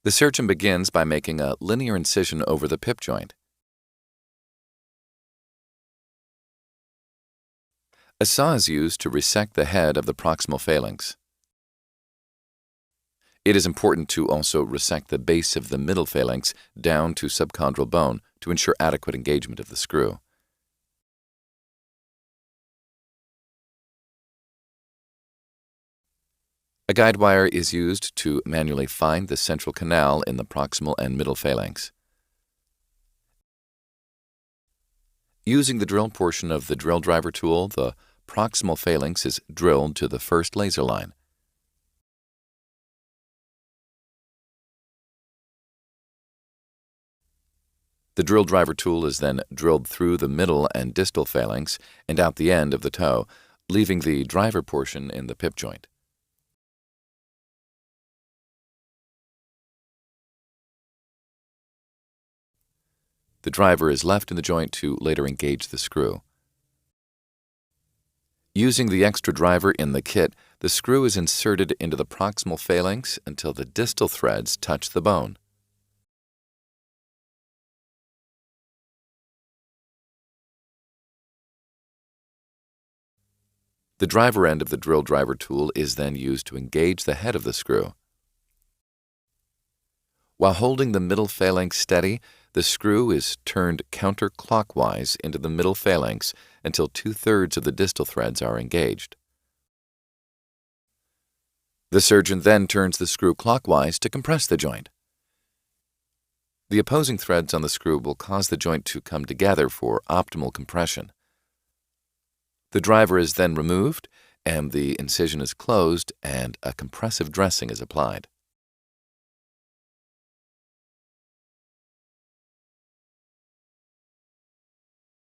The surgeon begins by making a linear incision over the pip joint. A saw is used to resect the head of the proximal phalanx. It is important to also resect the base of the middle phalanx down to subchondral bone to ensure adequate engagement of the screw. A guide wire is used to manually find the central canal in the proximal and middle phalanx. Using the drill portion of the drill driver tool, the proximal phalanx is drilled to the first laser line. The drill driver tool is then drilled through the middle and distal phalanx and out the end of the toe, leaving the driver portion in the pip joint. The driver is left in the joint to later engage the screw. Using the extra driver in the kit, the screw is inserted into the proximal phalanx until the distal threads touch the bone. The driver end of the drill driver tool is then used to engage the head of the screw. While holding the middle phalanx steady, the screw is turned counterclockwise into the middle phalanx until 2/3 of the distal threads are engaged. The surgeon then turns the screw clockwise to compress the joint. The opposing threads on the screw will cause the joint to come together for optimal compression. The driver is then removed, and the incision is closed, and a compressive dressing is applied.